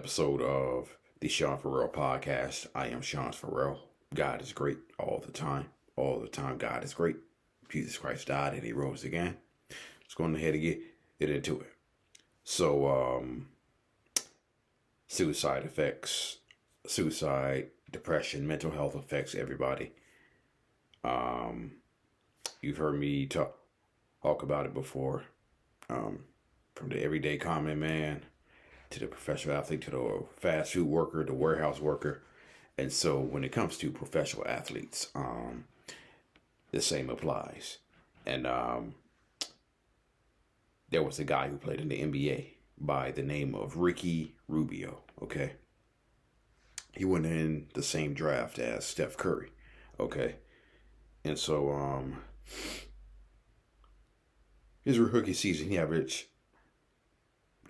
episode of the Sean Farrell podcast. I am Sean Farrell. God is great all the time. All the time, God is great. Jesus Christ died and he rose again. Let's go ahead and get into it. So, suicide, depression, mental health affects everybody. You've heard me talk about it before. From the everyday common man to the professional athlete, to the fast food worker, the warehouse worker. And so when it comes to professional athletes, the same applies. And there was a guy who played in the NBA by the name of Ricky Rubio, okay? He went in the same draft as Steph Curry, okay? And so his rookie season, he averaged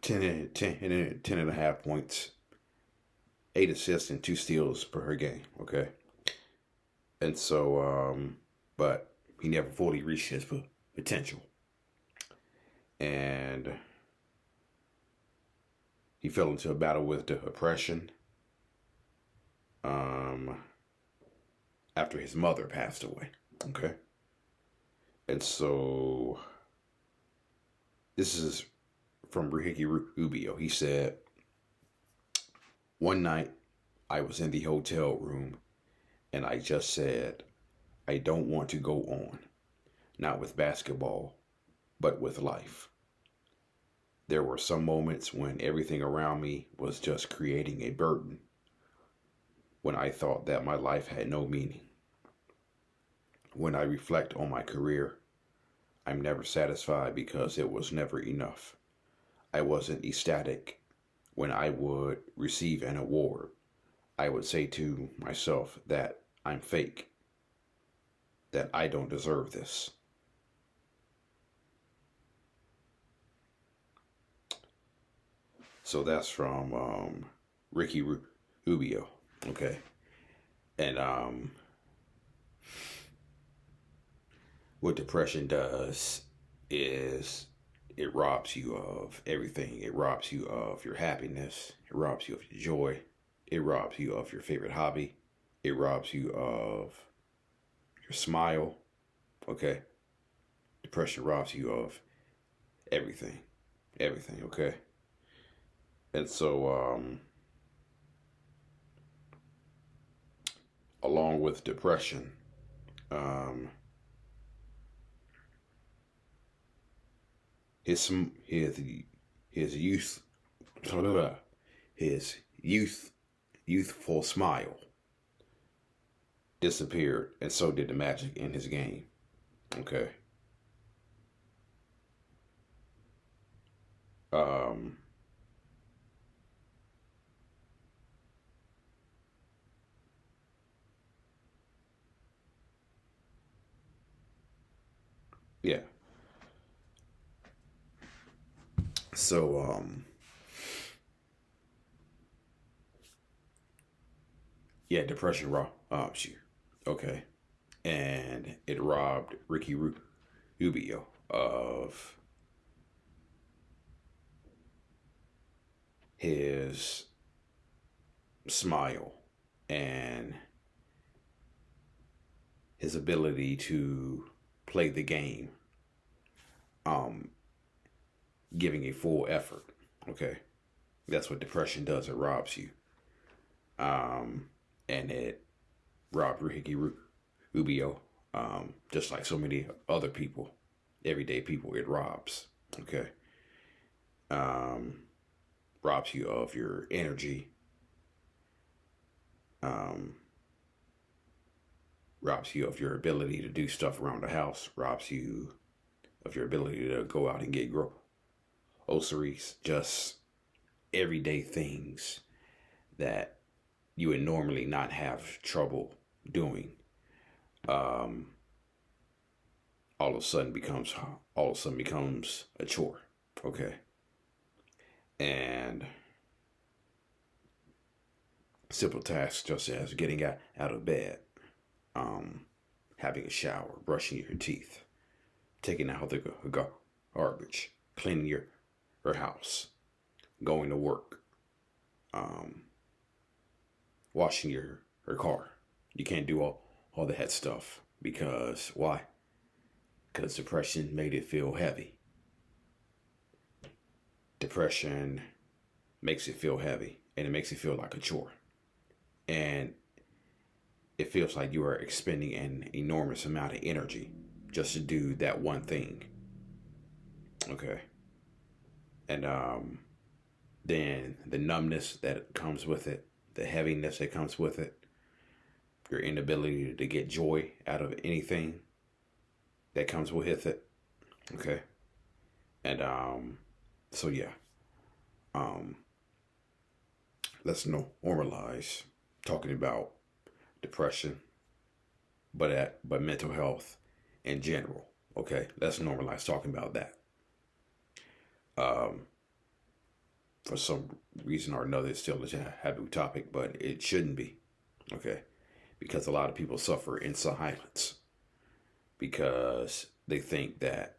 10 and a half points, 8 assists, and 2 steals per game, okay? And so, but he never fully reached his potential. And he fell into a battle with depression after his mother passed away, okay? And so this is from Ricky Rubio. He said, "One night I was in the hotel room and I just said, I don't want to go on, not with basketball, but with life. There were some moments when everything around me was just creating a burden, when I thought that my life had no meaning. When I reflect on my career, I'm never satisfied because it was never enough. I wasn't ecstatic when I would receive an award. I would say to myself that I'm fake, that I don't deserve this." So that's from Ricky Rubio, okay? And what depression does is it robs you of everything. It robs you of your happiness. It robs you of your joy. It robs you of your favorite hobby. It robs you of your smile, okay? Depression robs you of everything, okay? And so, along with depression, his youth, his youthful smile disappeared, and so did the magic in his game. Okay. Yeah. So, yeah, depression robs you. Okay. And it robbed Ricky Rubio of his smile and his ability to play the game, giving a full effort. Okay. That's what depression does. It robs you. And it robbed Ricky Rubio, just like so many other people, everyday people, it robs. Okay. Robs you of your energy. Robs you of your ability to do stuff around the house. Robs you of your ability to go out and get groceries. Just everyday things that you would normally not have trouble doing. All of a sudden becomes a chore. Okay. And simple tasks just as getting out of bed, having a shower, brushing your teeth, taking out the garbage, cleaning your house, going to work, um, washing your car. You can't do all that stuff because why? Because depression made it feel heavy. Depression makes it feel heavy and it makes it feel like a chore. And it feels like you are expending an enormous amount of energy just to do that one thing. Okay. And then the numbness that comes with it, the heaviness that comes with it, your inability to get joy out of anything that comes with it. Okay. And so yeah. Um let's normalize talking about depression, but mental health in general. Okay. Let's normalize talking about that. Um for some reason or another, it's still a taboo topic, but it shouldn't be. Okay. Because a lot of people suffer in silence because they think that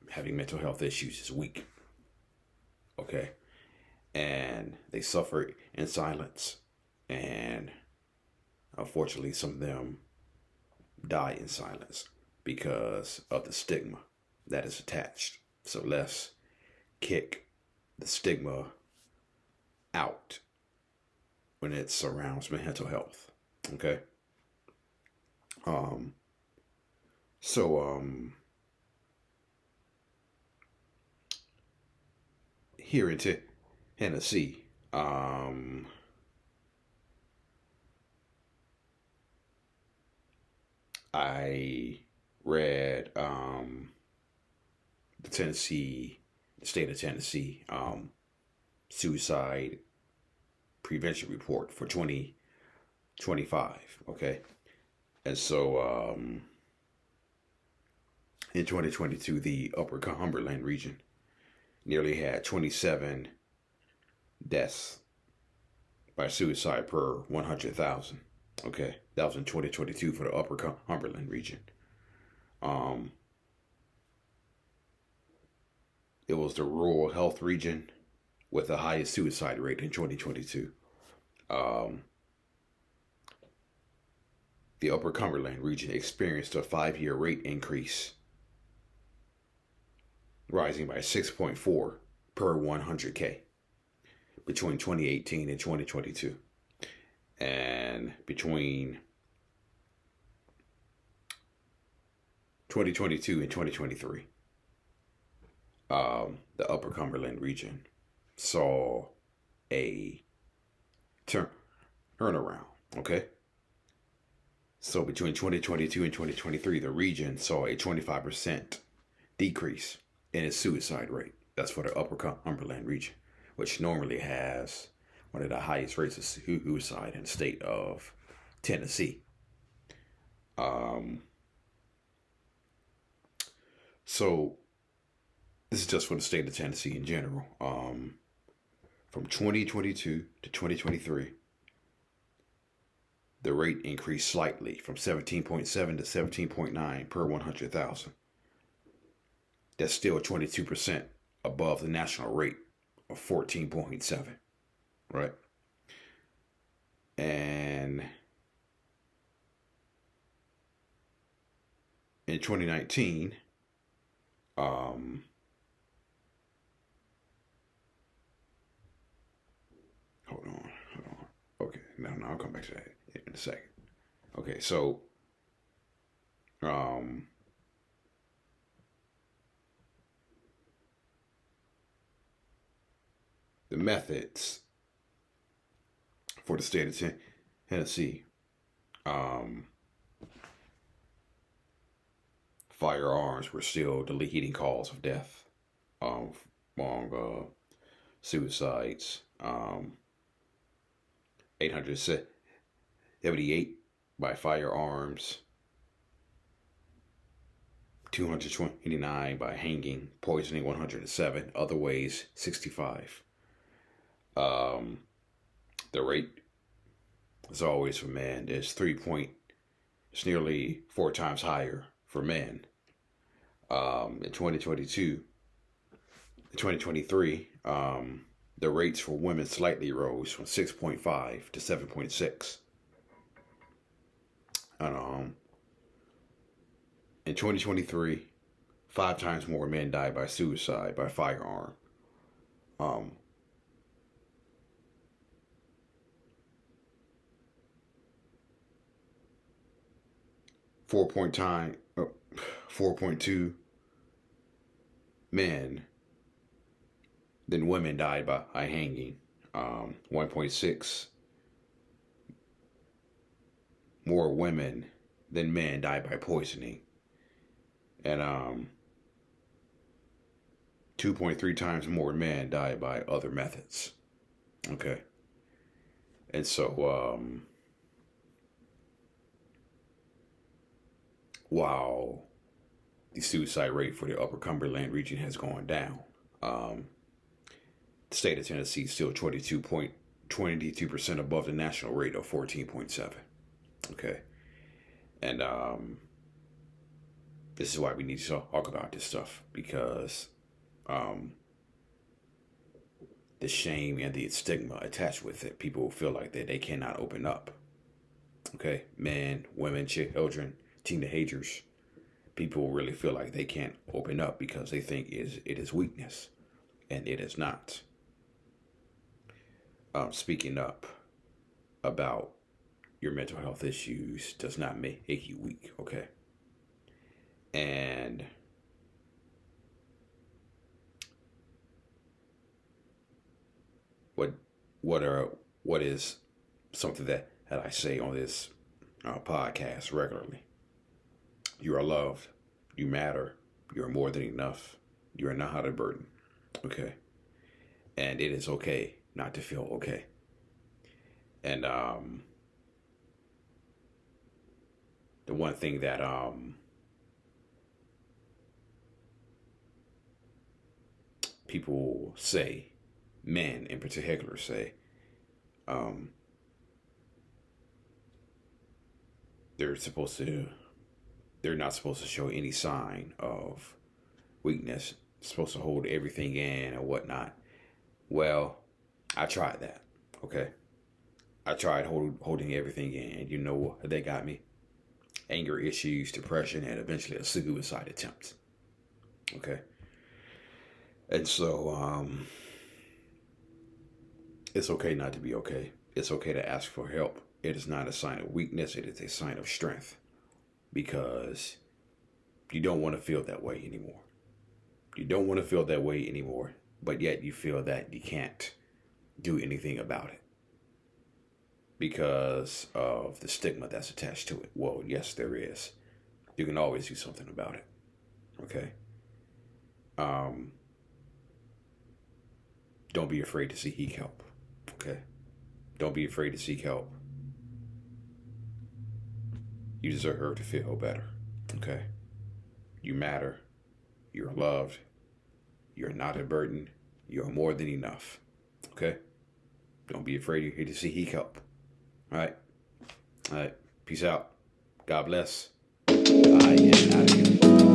having mental health issues is weak. Okay. And they suffer in silence. And unfortunately, some of them die in silence because of the stigma that is attached. So let's kick the stigma out when it surrounds mental health. Okay. Um, so here in Tennessee, I read the state of Tennessee suicide prevention report for 2025. Okay. And so in 2022, the Upper Cumberland region nearly had 27 deaths by suicide per 100,000. Okay, that was in 2022 for the Upper Cumberland region. Um, it was the rural health region with the highest suicide rate in 2022. Um, the Upper Cumberland region experienced a 5-year rate increase, rising by 6.4 per 100K between 2018 and 2022. And between 2022 and 2023, the Upper Cumberland region saw a turnaround. Okay. So between 2022 and 2023, the region saw a 25% decrease in its suicide rate. That's for the Upper Cumberland region, which normally has one of the highest rates of suicide in the state of Tennessee. Um, so this is just for the state of Tennessee in general. From 2022 to 2023, the rate increased slightly from 17.7 to 17.9 per 100,000. That's still 22% above the national rate of 14.7, right? And in 2019, hold on. Okay, no, I'll come back to that in a second. Okay, so um, the methods for the state of Tennessee, um, firearms were still the leading cause of death among suicides. 878 by firearms, 229 by hanging, poisoning 107, other ways 65. The rate, as always for men, is it's nearly 4 times higher for men. In 2023, the rates for women slightly rose from 6.5 to 7.6. And in 2023, 5 times more men died by suicide by firearm. Um, 4.2 men than women died by hanging. 1.6 more women than men died by poisoning. And 2.3 times more men died by other methods. Okay. And so, while the suicide rate for the Upper Cumberland region has gone down, the state of Tennessee is still 22% above the national rate of 14.7. Okay. And this is why we need to talk about this stuff, because the shame and the stigma attached with it, people feel like that they cannot open up. Okay. Men, women, children, teenagers, people really feel like they can't open up because they think it is weakness, and it is not. Speaking up about your mental health issues does not make you weak, okay? And what is something that I say on this podcast regularly? You are loved. You matter. You are more than enough. You are not a burden, okay? And it is okay not to feel okay. And the one thing that people say, men in particular say, they're not supposed to show any sign of weakness, supposed to hold everything in and whatnot. Well, I tried that, okay? I tried holding everything in. You know what they got me? Anger issues, depression, and eventually a suicide attempt. Okay? And so, it's okay not to be okay. It's okay to ask for help. It is not a sign of weakness. It is a sign of strength, because you don't want to feel that way anymore. You don't want to feel that way anymore, but yet you feel that you can't do anything about it because of the stigma that's attached to it. Well, yes, there is. You can always do something about it. Okay? Don't be afraid to seek help. Okay? Don't be afraid to seek help. You deserve to feel better. Okay? You matter. You're loved. You're not a burden. You're more than enough. Okay? Don't be afraid to seek help. All right? All right. Peace out. God bless. I am out of here.